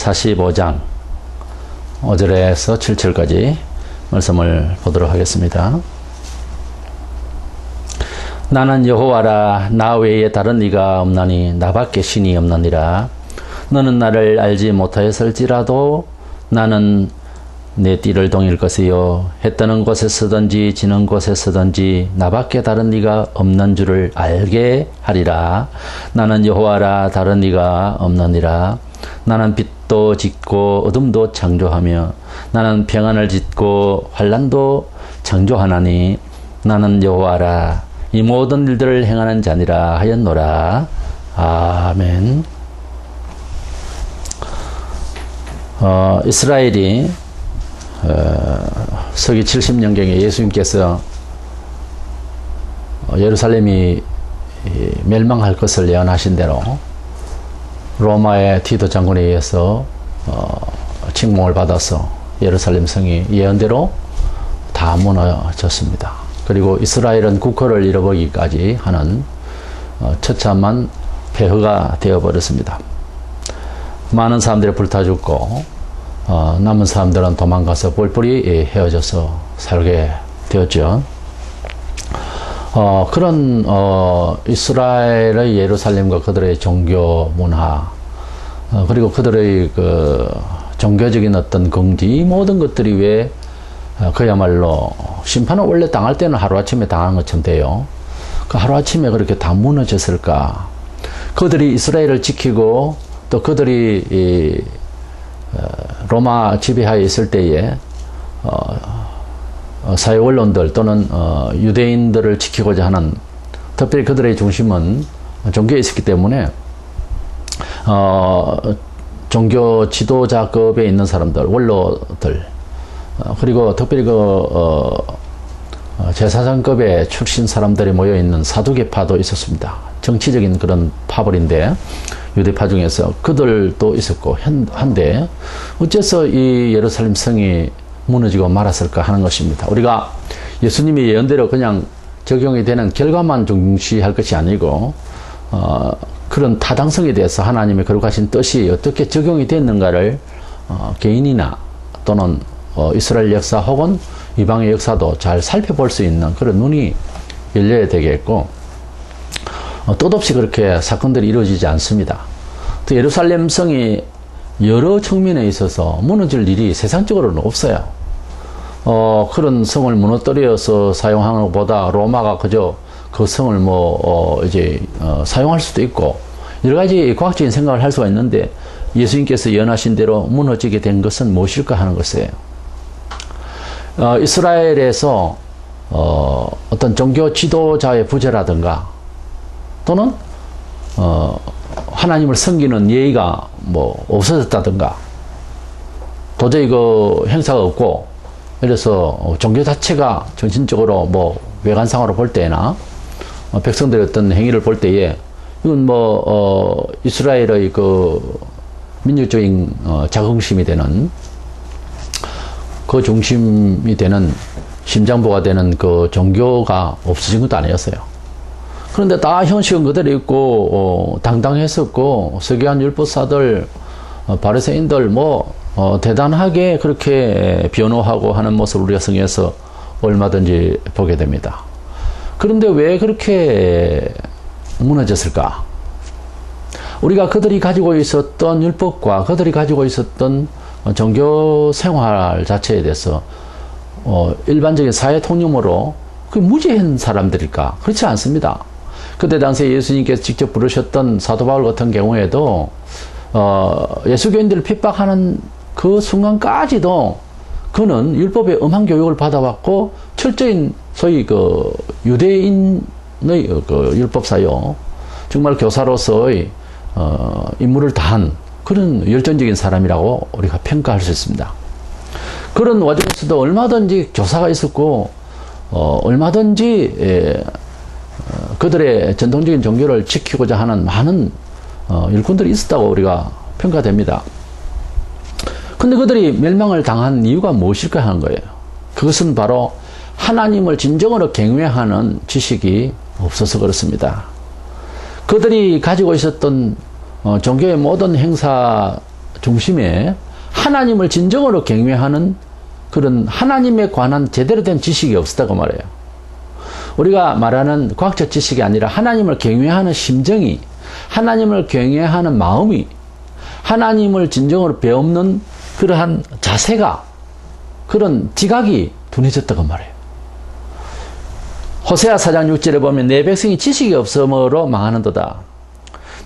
45장 5절에서 7절까지 말씀을 보도록 하겠습니다. 나는 여호와라. 나 외에 다른 이가 없나니 나밖에 신이 없느니라. 너는 나를 알지 못하였을지라도 나는 내 띠를 동일 것이요 해 뜨는 곳에 서든지 지는 곳에 서든지 나밖에 다른 이가 없는 줄을 알게 하리라. 나는 여호와라. 다른 이가 없느니라. 나는 빛도 짓고 어둠도 창조하며 나는 평안을 짓고 환난도 창조하나니 나는 여호와라. 이 모든 일들을 행하는 자니라 하였노라. 아멘. 이스라엘이 서기 70년경에 예수님께서 예루살렘이 멸망할 것을 예언하신 대로 로마의 티도 장군에 의해서 침공을 받아서 예루살렘 성이 예언대로 다 무너졌습니다. 그리고 이스라엘은 국호를 잃어버리기까지 하는 처참한 폐허가 되어버렸습니다. 많은 사람들이 불타 죽고 남은 사람들은 도망가서 뿔뿔이 헤어져서 살게 되었죠. 그런 이스라엘의 예루살렘과 그들의 종교 문화 그리고 그들의 그 종교적인 어떤 긍지 이 모든 것들이 왜 그야말로 심판을 원래 당할 때는 하루아침에 당하는 것처럼 돼요. 그 하루아침에 그렇게 다 무너졌을까? 그들이 이스라엘을 지키고 또 그들이 로마 지배하에 있을 때에 사회 원론들 또는 유대인들을 지키고자 하는 특별히 그들의 중심은 종교에 있었기 때문에 종교 지도자급에 있는 사람들, 원로들 그리고 특별히 제사장급의 출신 사람들이 모여있는 사두개파도 있었습니다. 정치적인 그런 파벌인데 유대파 중에서 그들도 있었고 한데 어째서 이 예루살렘 성이 무너지고 말았을까 하는 것입니다. 우리가 예수님이 예언대로 그냥 적용이 되는 결과만 중시할 것이 아니고 그런 타당성에 대해서 하나님의 거룩하신 뜻이 어떻게 적용이 됐는가를 개인이나 또는 이스라엘 역사 혹은 이방의 역사도 잘 살펴볼 수 있는 그런 눈이 열려야 되겠고 뜻없이 그렇게 사건들이 이루어지지 않습니다. 또 예루살렘 성이 여러 측면에 있어서 무너질 일이 세상적으로는 없어요. 그런 성을 무너뜨려서 사용하는 것보다 로마가 그저 그 성을 사용할 수도 있고 여러 가지 과학적인 생각을 할 수가 있는데 예수님께서 예언하신 대로 무너지게 된 것은 무엇일까 하는 것이에요. 이스라엘에서 어떤 종교 지도자의 부재라든가 또는 하나님을 섬기는 예의가 없어졌다든가 도저히 그 행사가 없고 그래서 종교 자체가 정신적으로 외관상으로 볼 때나 백성들의 어떤 행위를 볼 때에 이건 이스라엘의 그 민족적인 자긍심이 되는 그 중심이 되는 심장부가 되는 그 종교가 없어진 것도 아니었어요. 그런데 다 형식은 그대로 있고 당당했었고 서기관 율법사들 바리새인들 대단하게 그렇게 변호하고 하는 모습을 우리가 성경에서 얼마든지 보게 됩니다. 그런데 왜 그렇게 무너졌을까? 우리가 그들이 가지고 있었던 율법과 그들이 가지고 있었던 종교 생활 자체에 대해서 일반적인 사회 통념으로 그 무지한 사람들일까? 그렇지 않습니다. 그때 당시에 예수님께서 직접 부르셨던 사도 바울 같은 경우에도 예수교인들을 핍박하는 그 순간까지도 그는 율법의 엄한 교육을 받아왔고 철저인 소위 그 유대인의 그 율법사요 정말 교사로서의 임무를 다한 그런 열정적인 사람이라고 우리가 평가할 수 있습니다. 그런 와중에서도 얼마든지 교사가 있었고 얼마든지 그들의 전통적인 종교를 지키고자 하는 많은 일꾼들이 있었다고 우리가 평가됩니다. 근데 그들이 멸망을 당한 이유가 무엇일까 하는 거예요. 그것은 바로 하나님을 진정으로 경외하는 지식이 없어서 그렇습니다. 그들이 가지고 있었던 종교의 모든 행사 중심에 하나님을 진정으로 경외하는 그런 하나님에 관한 제대로 된 지식이 없었다고 말해요. 우리가 말하는 과학적 지식이 아니라 하나님을 경외하는 심정이, 하나님을 경외하는 마음이, 하나님을 진정으로 배우는 그러한 자세가, 그런 지각이 둔해졌다고 말해요. 호세아 4장 6절에 보면 내 백성이 지식이 없으므로 망하는도다.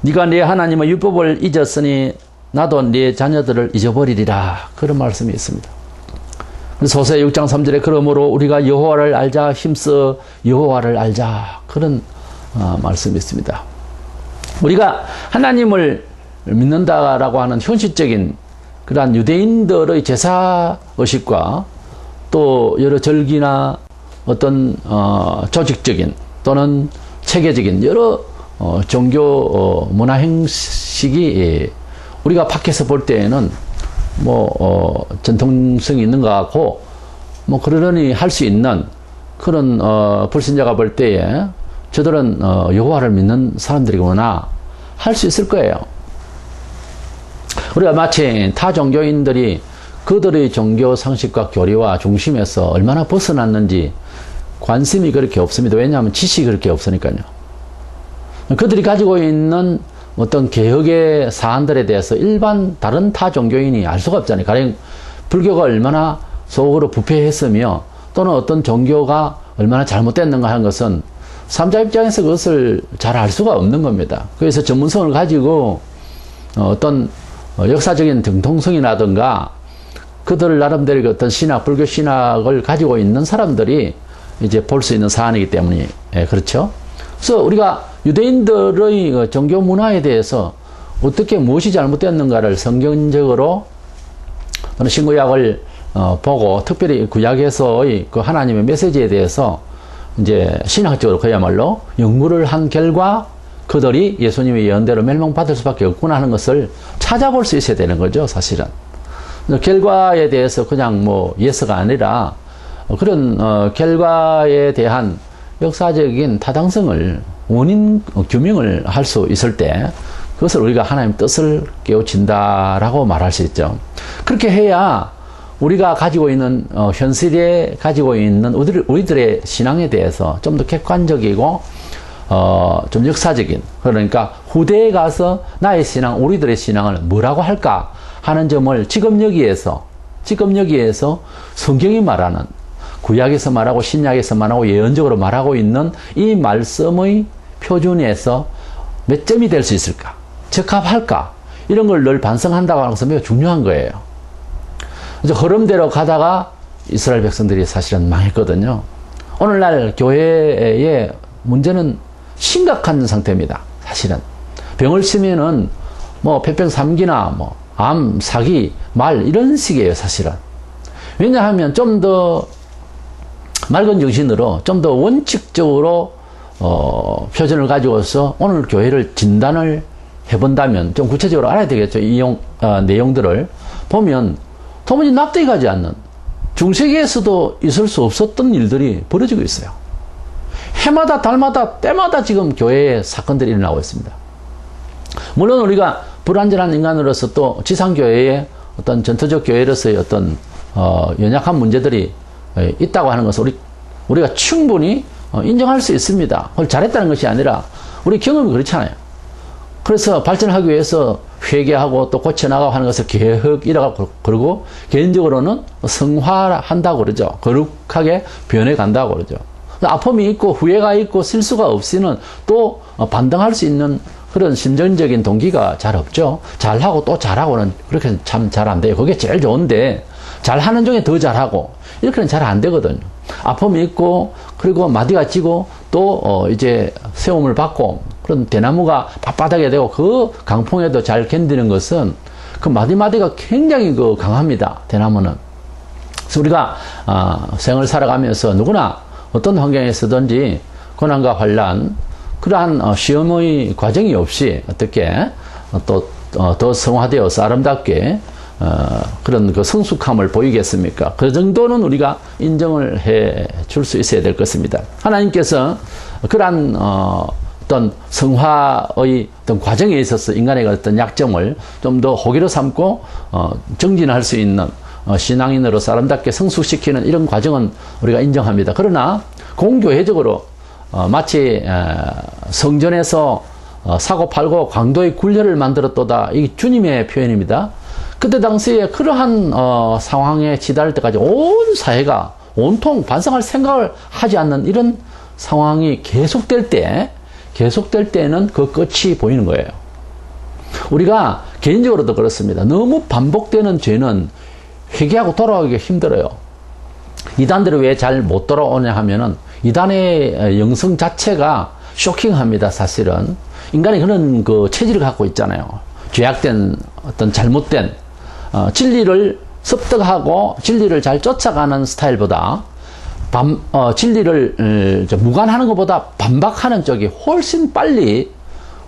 네가 네 하나님의 율법을 잊었으니 나도 네 자녀들을 잊어버리리라. 그런 말씀이 있습니다. 그래서 호세아 6장 3절에 그러므로 우리가 여호와를 알자, 힘써 여호와를 알자. 그런 말씀이 있습니다. 우리가 하나님을 믿는다라고 하는 현실적인 그러한 유대인들의 제사의식과 또 여러 절기나 어떤 조직적인 또는 체계적인 여러 종교 문화 행식이 우리가 밖에서 볼 때에는 전통성이 있는 것 같고 그러려니 할 수 있는 그런 불신자가 볼 때에 저들은 여호와를 믿는 사람들이구나 할 수 있을 거예요. 우리가 마치 타 종교인들이 그들의 종교 상식과 교리와 중심에서 얼마나 벗어났는지 관심이 그렇게 없습니다. 왜냐하면 지식이 그렇게 없으니까요. 그들이 가지고 있는 어떤 개혁의 사안들에 대해서 일반 다른 타 종교인이 알 수가 없잖아요. 가령 불교가 얼마나 속으로 부패했으며 또는 어떤 종교가 얼마나 잘못됐는가 하는 것은 삼자 입장에서 그것을 잘 알 수가 없는 겁니다. 그래서 전문성을 가지고 어떤 역사적인 정통성이라든가 그들 나름대로 어떤 신학, 불교 신학을 가지고 있는 사람들이 이제 볼 수 있는 사안이기 때문에 그렇죠. 그래서 우리가 유대인들의 종교 문화에 대해서 어떻게 무엇이 잘못됐는가를 성경적으로 또는 신구약을 보고 특별히 구약에서의 그 하나님의 메시지에 대해서 이제 신학적으로 그야말로 연구를 한 결과 그들이 예수님의 예언대로 멸망받을 수밖에 없구나 하는 것을 찾아볼 수 있어야 되는 거죠, 사실은. 결과에 대해서 그냥 예서가 아니라 그런 결과에 대한 역사적인 타당성을 원인 규명을 할 수 있을 때 그것을 우리가 하나님의 뜻을 깨우친다라고 말할 수 있죠. 그렇게 해야 우리가 가지고 있는 현실에 가지고 있는 우리들의 신앙에 대해서 좀 더 객관적이고 좀 역사적인, 그러니까 후대에 가서 나의 신앙, 우리들의 신앙을 뭐라고 할까 하는 점을 지금 여기에서 성경이 말하는, 구약에서 말하고 신약에서 말하고 예언적으로 말하고 있는 이 말씀의 표준에서 몇 점이 될 수 있을까, 적합할까, 이런 걸 늘 반성한다고 하는 것은 매우 중요한 거예요. 그래서 흐름대로 가다가 이스라엘 백성들이 사실은 망했거든요. 오늘날 교회의 문제는 심각한 상태입니다. 사실은 병을 쓰면은 폐병3기나 암, 사기, 말 이런 식이에요. 사실은. 왜냐하면 좀 더 맑은 정신으로 좀 더 원칙적으로 표준을 가지고서 오늘 교회를 진단을 해본다면 좀 구체적으로 알아야 되겠죠. 이 내용들을 보면 도무지 납득이 가지 않는, 중세기에서도 있을 수 없었던 일들이 벌어지고 있어요. 해마다 달마다 때마다 지금 교회에 사건들이 일어나고 있습니다. 물론 우리가 불완전한 인간으로서 또 지상교회의 어떤 전투적 교회로서의 어떤 연약한 문제들이 있다고 하는 것을 우리가 충분히 인정할 수 있습니다. 그걸 잘했다는 것이 아니라 우리 경험이 그렇잖아요. 그래서 발전하기 위해서 회개하고 또 고쳐나가고 하는 것을 개혁이라고 그러고, 개인적으로는 성화한다고 그러죠. 거룩하게 변해간다고 그러죠. 아픔이 있고 후회가 있고 실수가 없이는 또 반등할 수 있는 그런 심정적인 동기가 잘 없죠. 잘하고 또 잘하고는 그렇게 참 잘 안 돼요. 그게 제일 좋은데 잘하는 중에 더 잘하고 이렇게는 잘 안 되거든요. 아픔이 있고 그리고 마디가 지고 또 이제 세움을 받고 그런 대나무가 빳빳하게 되고 그 강풍에도 잘 견디는 것은 그 마디마디가 굉장히 강합니다. 대나무는. 그래서 우리가 생을 살아가면서 누구나 어떤 환경에서든지 고난과 환난, 그러한 시험의 과정이 없이 어떻게 더 성화되어서 아름답게 그런 그 성숙함을 보이겠습니까? 그 정도는 우리가 인정을 해 줄 수 있어야 될 것입니다. 하나님께서 그러한 어떤 성화의 어떤 과정에 있어서 인간의 어떤 약점을 좀 더 호기로 삼고 정진할 수 있는 신앙인으로서 아름답게 성숙시키는 이런 과정은 우리가 인정합니다. 그러나 공교회적으로 마치 성전에서 사고팔고 강도의 굴려를 만들었도다. 이 주님의 표현입니다. 그때 당시에 그러한 상황에 치달을 때까지 온 사회가 온통 반성할 생각을 하지 않는 이런 상황이 계속될 때는 그 끝이 보이는 거예요. 우리가 개인적으로도 그렇습니다. 너무 반복되는 죄는 회개하고 돌아오기가 힘들어요. 이단들이 왜 잘 못 돌아오냐 하면은 이단의 영성 자체가 쇼킹합니다. 사실은 인간이 그런 그 체질을 갖고 있잖아요. 죄악된 어떤 잘못된 진리를 습득하고 진리를 잘 쫓아가는 스타일보다 진리를 무관하는 것보다 반박하는 쪽이 훨씬 빨리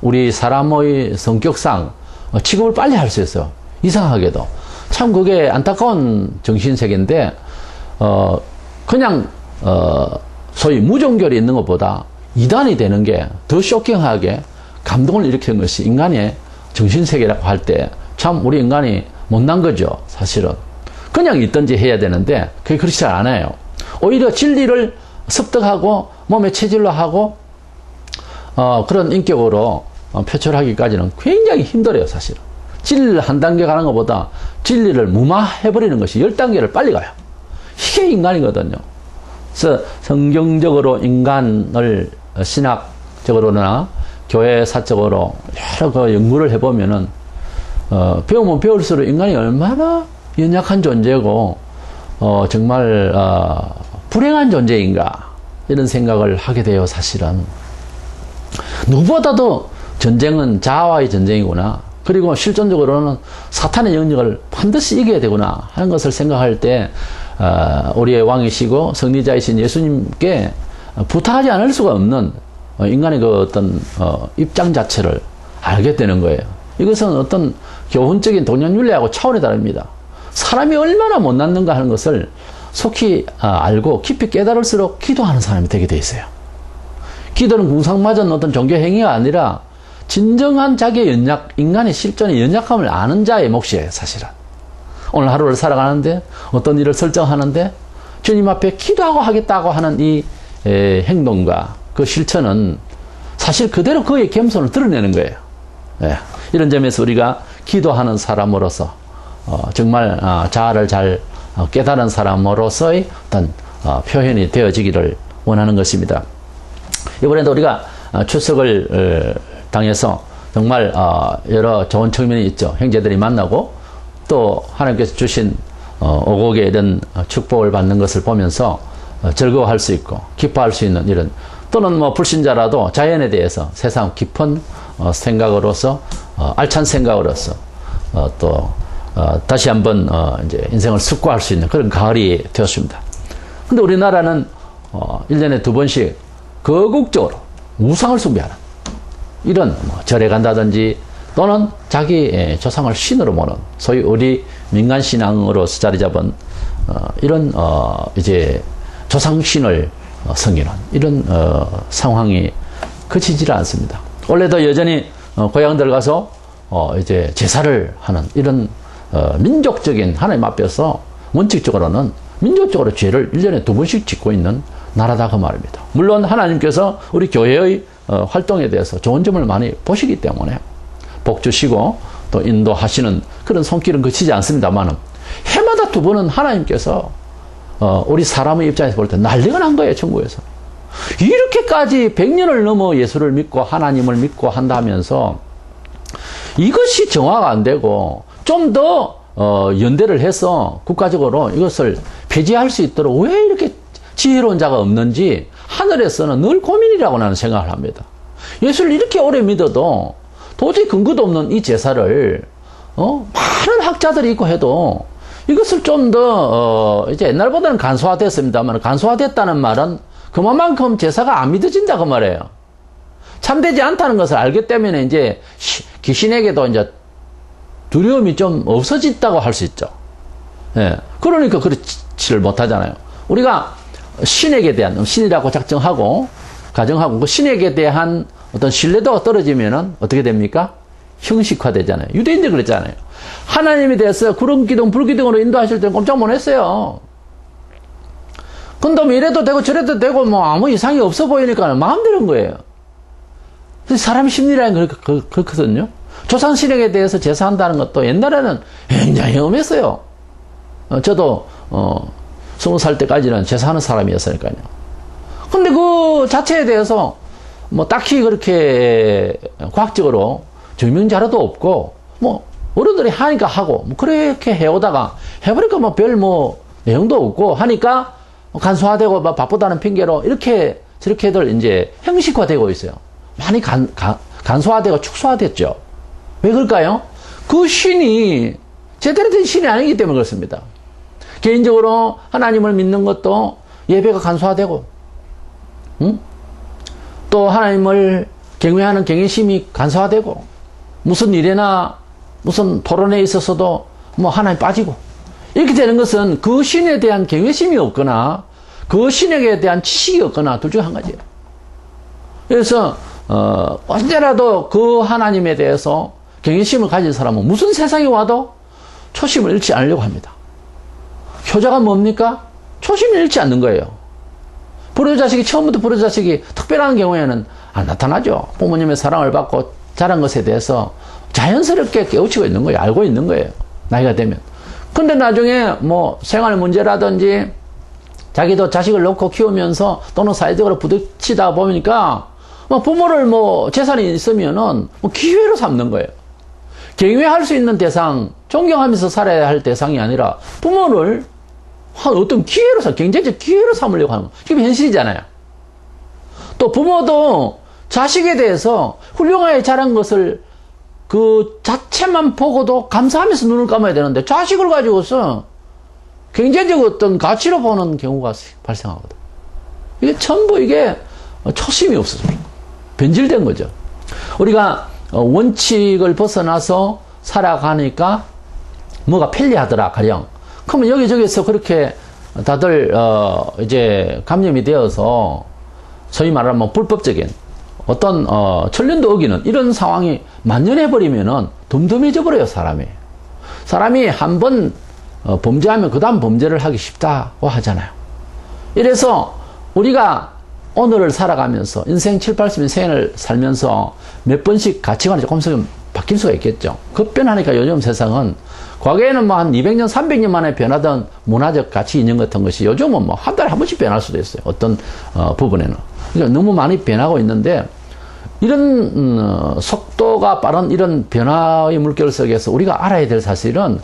우리 사람의 성격상 취급을 빨리 할 수 있어요. 이상하게도 참 그게 안타까운 정신세계인데 그냥 소위 무종결이 있는 것보다 이단이 되는 게 더 쇼킹하게 감동을 일으키는 것이 인간의 정신세계라고 할 때 참 우리 인간이 못난 거죠. 사실은 그냥 있든지 해야 되는데 그게 그렇지 않아요. 오히려 진리를 습득하고 몸에 체질로 하고 그런 인격으로 표출하기까지는 굉장히 힘들어요. 사실은 진리를 한 단계 가는 것보다 진리를 무마해버리는 것이 10단계를 빨리 가요. 이게 인간이거든요. 그래서 성경적으로 인간을 신학적으로나 교회사적으로 여러 그 연구를 해보면은 배우면 배울수록 인간이 얼마나 연약한 존재고 정말 불행한 존재인가 이런 생각을 하게 돼요. 사실은 누구보다도 전쟁은 자아와의 전쟁이구나. 그리고 실존적으로는 사탄의 영역을 반드시 이겨야 되구나 하는 것을 생각할 때 우리의 왕이시고 성리자이신 예수님께 부탁하지 않을 수가 없는 인간의 그 어떤 입장 자체를 알게 되는 거예요. 이것은 어떤 교훈적인 동양윤리하고 차원이 다릅니다. 사람이 얼마나 못났는가 하는 것을 속히 알고 깊이 깨달을수록 기도하는 사람이 되게 돼 있어요. 기도는 궁상맞은 어떤 종교 행위가 아니라 진정한 자기의 인간의 실존의 연약함을 아는 자의 몫이에요. 사실은 오늘 하루를 살아가는데 어떤 일을 설정하는데 주님 앞에 기도하고 하겠다고 하는 이 행동과 그 실천은 사실 그대로 그의 겸손을 드러내는 거예요. 이런 점에서 우리가 기도하는 사람으로서 정말 자아를 잘 깨달은 사람으로서의 어떤 표현이 되어지기를 원하는 것입니다. 이번에도 우리가 추석을 당해서 정말 여러 좋은 측면이 있죠. 형제들이 만나고 또 하나님께서 주신 오곡의 이런 축복을 받는 것을 보면서 즐거워할 수 있고 기뻐할 수 있는 이런 또는 뭐 불신자라도 자연에 대해서 세상 깊은 생각으로서 알찬 생각으로서 또 다시 한번 이제 인생을 숙고할 수 있는 그런 가을이 되었습니다. 근데 우리나라는 1년에 2번씩 거국적으로 우상을 숭배하는 이런 절에 간다든지 또는 자기 조상을 신으로 모는 소위 우리 민간신앙으로서 자리 잡은 이런 이제 조상신을 섬기는 이런 상황이 그치지를 않습니다. 원래도 여전히 고향들 가서 이제 제사를 하는 이런 민족적인 하나님 앞에서 원칙적으로는 민족적으로 죄를 1년에 2번씩 짓고 있는 나라다 그 말입니다. 물론 하나님께서 우리 교회의 활동에 대해서 좋은 점을 많이 보시기 때문에 복 주시고 또 인도하시는 그런 손길은 그치지 않습니다만은 해마다 2번은 하나님께서 우리 사람의 입장에서 볼 때 난리가 난 거예요. 천국에서. 이렇게까지 100년을 넘어 예수를 믿고 하나님을 믿고 한다면서 이것이 정화가 안 되고 좀 더 연대를 해서 국가적으로 이것을 폐지할 수 있도록 왜 이렇게 지혜로운 자가 없는지 하늘에서는 늘 고민이라고 나는 생각을 합니다. 예수를 이렇게 오래 믿어도 도저히 근거도 없는 이 제사를 많은 학자들이 있고 해도 이것을 좀 더 이제 옛날보다는 간소화됐습니다만 간소화됐다는 말은 그만큼 제사가 안 믿어진다 그 말이에요. 참되지 않다는 것을 알기 때문에 이제 귀신에게도 이제 두려움이 좀 없어졌다고 할 수 있죠. 예. 그러니까 그렇지를 못하잖아요. 우리가 신에게 대한 신이라고 작정하고 가정하고 그 신에게 대한 어떤 신뢰도가 떨어지면은 어떻게 됩니까? 형식화되잖아요. 유대인들 그랬잖아요. 하나님에 대해서 구름 기둥, 불 기둥으로 인도하실 때는 꼼짝 못 했어요. 근데 뭐 이래도 되고 저래도 되고 뭐 아무 이상이 없어 보이니까 마음대로인 거예요. 사람 심리라는 게 그렇거든요. 조상신에게 대해서 제사한다는 것도 옛날에는 굉장히 엄했어요. 저도 20살 때까지는 제사하는 사람이었으니까요. 근데 그 자체에 대해서 뭐 딱히 그렇게 과학적으로 증명 자료도 없고 뭐 어른들이 하니까 하고 뭐 그렇게 해오다가 해보니까 뭐 별 뭐 내용도 없고 하니까 간소화되고 막 바쁘다는 핑계로 이렇게 저렇게들 이제 형식화되고 있어요. 많이 간소화되고 축소화됐죠. 왜 그럴까요? 그 신이 제대로 된 신이 아니기 때문에 그렇습니다. 개인적으로 하나님을 믿는 것도 예배가 간소화되고, 또 하나님을 경외하는 경외심이 간소화되고, 무슨 일이나 무슨 토론에 있어서도 뭐 하나님 빠지고, 이렇게 되는 것은 그 신에 대한 경외심이 없거나, 그 신에게 대한 지식이 없거나 둘 중 한 가지예요. 그래서, 언제라도 그 하나님에 대해서 경외심을 가진 사람은 무슨 세상이 와도 초심을 잃지 않으려고 합니다. 효자가 뭡니까? 초심을 잃지 않는 거예요. 불효자식이 처음부터 불효자식이 특별한 경우에는 안 나타나죠. 부모님의 사랑을 받고 자란 것에 대해서 자연스럽게 깨우치고 있는 거예요. 알고 있는 거예요. 나이가 되면. 근데 나중에 뭐 생활 문제라든지 자기도 자식을 놓고 키우면서 또는 사회적으로 부딪히다 보니까 뭐 부모를 뭐 재산이 있으면은 뭐 기회로 삼는 거예요. 경외할 수 있는 대상, 존경하면서 살아야 할 대상이 아니라 부모를 어떤 기회로 경제적 기회로 삼으려고 하는 거. 이게 현실이잖아요. 또 부모도 자식에 대해서 훌륭하게 자란 것을 그 자체만 보고도 감사하면서 눈을 감아야 되는데 자식을 가지고서 경제적 어떤 가치로 보는 경우가 발생하거든. 이게 전부 이게 초심이 없어서 변질된 거죠. 우리가 원칙을 벗어나서 살아가니까 뭐가 편리하더라 가령. 그러면 여기저기서 그렇게 다들 이제 감염이 되어서 소위 말하면 불법적인 어떤 천륜도 어기는 이런 상황이 만연해 버리면은 덤덤해져 버려요. 사람이 한번 범죄하면 그 다음 범죄를 하기 쉽다고 하잖아요. 이래서 우리가 오늘을 살아가면서 인생 7, 80인생을 살면서 몇 번씩 가치관이 조금씩 바뀔 수가 있겠죠. 급변하니까 요즘 세상은 과거에는 뭐 한 200년, 300년 만에 변하던 문화적 가치 이념 같은 것이 요즘은 뭐 한 달에 한 번씩 변할 수도 있어요. 어떤 부분에는. 그러니까 너무 많이 변하고 있는데 이런 속도가 빠른 이런 변화의 물결 속에서 우리가 알아야 될 사실은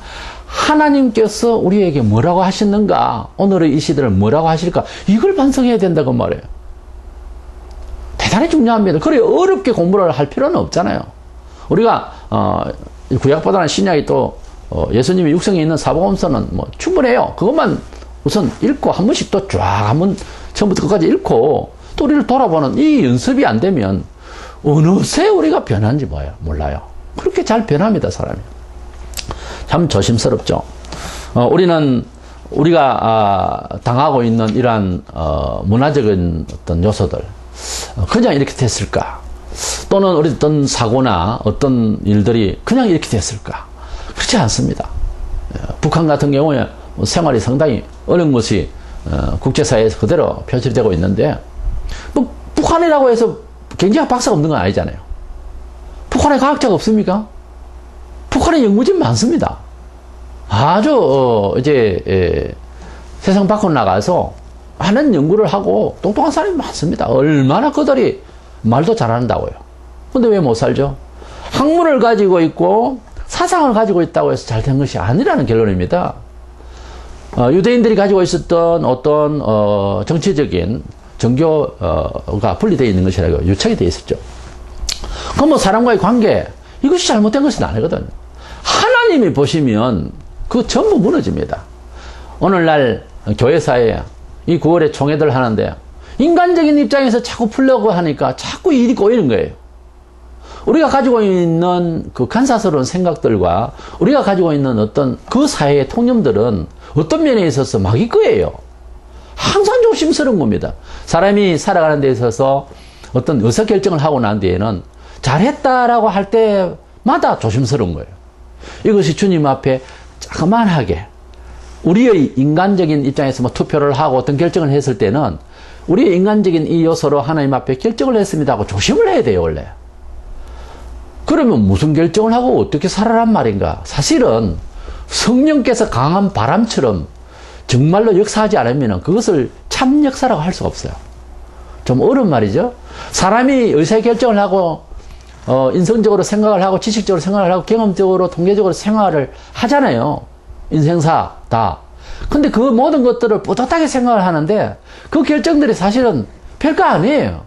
하나님께서 우리에게 뭐라고 하셨는가, 오늘의 이 시대를 뭐라고 하실까, 이걸 반성해야 된다고 말해요. 대단히 중요합니다. 그래 어렵게 공부를 할 필요는 없잖아요. 우리가 구약보다는 신약이 또 예수님이 육성에 있는 사복음서는 뭐 충분해요. 그것만 우선 읽고 한 번씩 또 쫙 한번 처음부터 끝까지 읽고 또 우리를 돌아보는 이 연습이 안 되면 어느새 우리가 변한지 몰라요. 그렇게 잘 변합니다, 사람이. 참 조심스럽죠. 우리가 당하고 있는 이러한 문화적인 어떤 요소들 그냥 이렇게 됐을까? 또는 우리 어떤 사고나 어떤 일들이 그냥 이렇게 됐을까? 그렇지 않습니다. 북한 같은 경우에 생활이 상당히 어려운 것이 국제사회에서 그대로 표출되고 있는데 뭐 북한이라고 해서 굉장히 박사가 없는 건 아니잖아요. 북한에 과학자가 없습니까? 북한에 연구진 많습니다. 아주 세상 밖으로 나가서 많은 연구를 하고 똑똑한 사람이 많습니다. 얼마나 그들이 말도 잘한다고요. 근데 왜 못 살죠? 학문을 가지고 있고 사상을 가지고 있다고 해서 잘 된 것이 아니라는 결론입니다. 유대인들이 가지고 있었던 어떤 정치적인 종교가 분리되어 있는 것이라고 유착이 되어 있었죠. 그럼 뭐 사람과의 관계 이것이 잘못된 것은 아니거든요. 하나님이 보시면 그 전부 무너집니다. 오늘날 교회사에 이 9월에 총회들 하는데 인간적인 입장에서 자꾸 풀려고 하니까 자꾸 일이 꼬이는 거예요. 우리가 가지고 있는 그 간사스러운 생각들과 우리가 가지고 있는 어떤 그 사회의 통념들은 어떤 면에 있어서 막이 거예요. 항상 조심스러운 겁니다. 사람이 살아가는 데 있어서 어떤 의사결정을 하고 난 뒤에는 잘했다라고 할 때마다 조심스러운 거예요. 이것이 주님 앞에 자그만하게 우리의 인간적인 입장에서 뭐 투표를 하고 어떤 결정을 했을 때는 우리의 인간적인 이 요소로 하나님 앞에 결정을 했습니다 하고 조심을 해야 돼요, 원래. 그러면 무슨 결정을 하고 어떻게 살아란 말인가? 사실은 성령께서 강한 바람처럼 정말로 역사하지 않으면 그것을 참 역사라고 할 수가 없어요. 좀 어려운 말이죠. 사람이 의사결정을 하고 인성적으로 생각을 하고 지식적으로 생각을 하고 경험적으로 통계적으로 생활을 하잖아요. 인생사 다. 근데 그 모든 것들을 뿌듯하게 생각을 하는데 그 결정들이 사실은 별거 아니에요.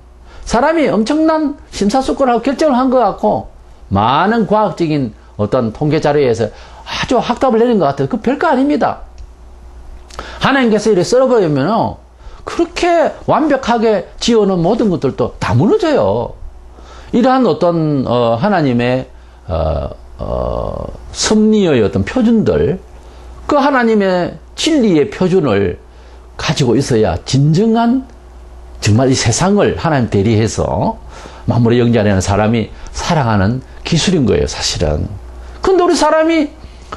사람이 엄청난 심사숙고를 하고 결정을 한 것 같고 많은 과학적인 어떤 통계 자료에서 아주 확답을 내린 것 같아요. 그 별거 아닙니다. 하나님께서 이렇게 썰어버리면 그렇게 완벽하게 지어놓은 모든 것들도 다 무너져요. 이러한 어떤 하나님의 섭리의 어떤 표준들, 그 하나님의 진리의 표준을 가지고 있어야 진정한 정말 이 세상을 하나님 대리해서 만물의 영장하는 사람이 살아가는 기술인 거예요, 사실은. 근데 우리 사람이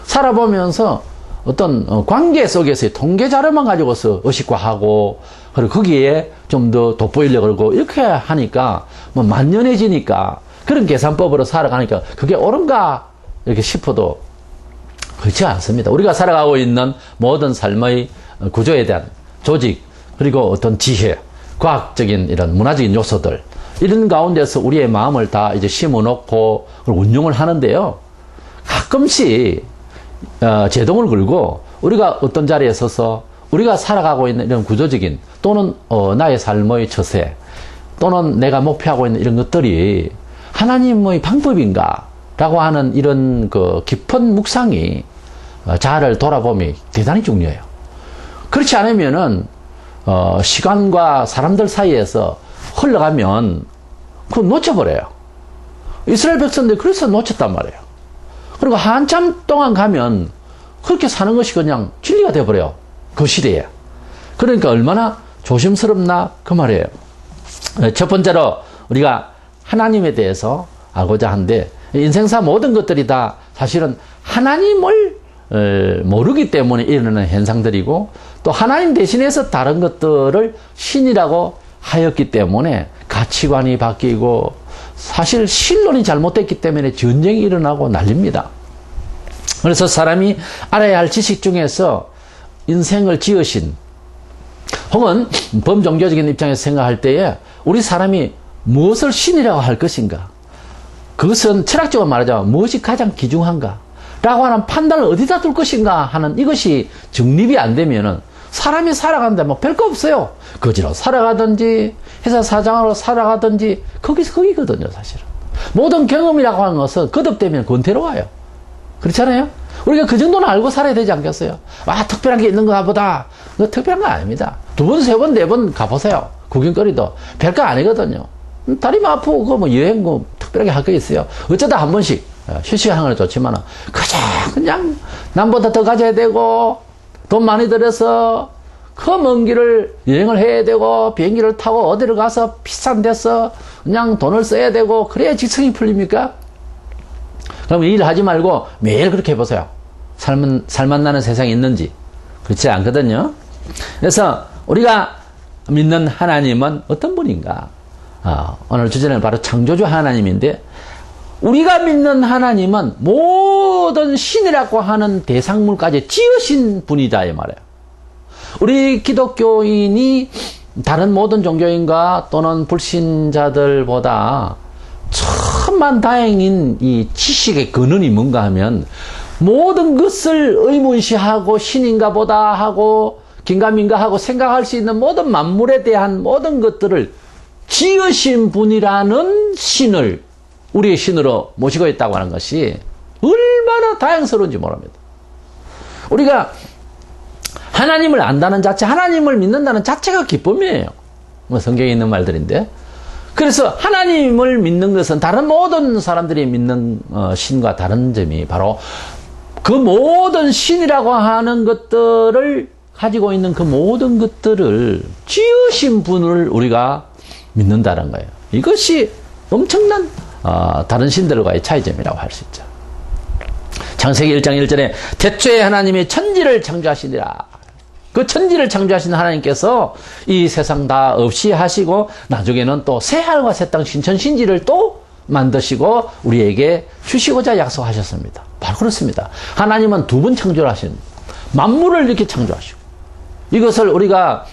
살아보면서 어떤 관계 속에서의 통계 자료만 가지고서 의식화하고 그리고 거기에 좀 더 돋보이려고 그러고 이렇게 하니까 뭐 만연해지니까 그런 계산법으로 살아가니까 그게 옳은가 이렇게 싶어도 그렇지 않습니다. 우리가 살아가고 있는 모든 삶의 구조에 대한 조직 그리고 어떤 지혜, 과학적인 이런 문화적인 요소들 이런 가운데서 우리의 마음을 다 이제 심어놓고 운용을 하는데요. 가끔씩 제동을 걸고 우리가 어떤 자리에 서서 우리가 살아가고 있는 이런 구조적인 또는 나의 삶의 처세 또는 내가 목표하고 있는 이런 것들이 하나님의 방법인가 라고 하는 이런 그 깊은 묵상이 자아를 돌아봄이 대단히 중요해요. 그렇지 않으면은 시간과 사람들 사이에서 흘러가면 그거 놓쳐버려요. 이스라엘 백성들이 그래서 놓쳤단 말이에요. 그리고 한참 동안 가면 그렇게 사는 것이 그냥 진리가 되어버려요. 그 시대에. 그러니까 얼마나 조심스럽나 그 말이에요. 첫 번째로 우리가 하나님에 대해서 알고자 하는데 인생사 모든 것들이 다 사실은 하나님을 모르기 때문에 일어나는 현상들이고 또 하나님 대신해서 다른 것들을 신이라고 하였기 때문에 가치관이 바뀌고 사실 신론이 잘못됐기 때문에 전쟁이 일어나고 난립니다. 그래서 사람이 알아야 할 지식 중에서 인생을 지으신 혹은 범종교적인 입장에서 생각할 때에 우리 사람이 무엇을 신이라고 할 것인가, 그것은 철학적으로 말하자면 무엇이 가장 귀중한가 라고 하는 판단을 어디다 둘 것인가 하는 이것이 정립이 안 되면은 사람이 살아가는데 뭐 별거 없어요. 거지로 살아가든지 회사 사장으로 살아가든지 거기서 거기거든요. 사실은 모든 경험이라고 하는 것은 거듭되면 권태로워요. 그렇잖아요. 우리가 그 정도는 알고 살아야 되지 않겠어요? 아, 특별한 게 있는가 보다. 그거 특별한 거 아닙니다. 2번, 3번, 4번 가보세요. 구경거리도 별거 아니거든요. 다리 아프고 그거 뭐 여행 뭐 특별하게 할 거 있어요. 어쩌다 한 번씩 휴식하는 건 좋지만 그저 그냥 남보다 더 가져야 되고 돈 많이 들여서 그 먼 길을 여행을 해야 되고 비행기를 타고 어디를 가서 비싼 데서 그냥 돈을 써야 되고 그래야 직성이 풀립니까? 그럼 일 하지 말고 매일 그렇게 해보세요. 살맛나는 세상이 있는지. 그렇지 않거든요. 그래서 우리가 믿는 하나님은 어떤 분인가? 오늘 주제는 바로 창조주 하나님인데 우리가 믿는 하나님은 모든 신이라고 하는 대상물까지 지으신 분이다 이 말이에요. 우리 기독교인이 다른 모든 종교인과 또는 불신자들보다 천만다행인 이 지식의 근원이 뭔가 하면 모든 것을 의문시하고 신인가 보다 하고 긴가민가 하고 생각할 수 있는 모든 만물에 대한 모든 것들을 지으신 분이라는 신을 우리의 신으로 모시고 있다고 하는 것이 얼마나 다행스러운지 모릅니다. 우리가 하나님을 안다는 자체, 하나님을 믿는다는 자체가 기쁨이에요. 성경에 있는 말들인데. 그래서 하나님을 믿는 것은 다른 모든 사람들이 믿는 신과 다른 점이 바로 그 모든 신이라고 하는 것들을 가지고 있는 그 모든 것들을 지으신 분을 우리가 믿는다는 거예요. 이것이 엄청난 다른 신들과의 차이점이라고 할 수 있죠. 창세기 1장 1절에 태초에 하나님이 천지를 창조하시니라. 그 천지를 창조하신 하나님께서 이 세상 다 없이 하시고 나중에는 또 새하늘과 새 땅 신천신지를 또 만드시고 우리에게 주시고자 약속하셨습니다. 바로 그렇습니다. 하나님은 두 번 창조를 하신 만물을 이렇게 창조하시고 이것을 우리가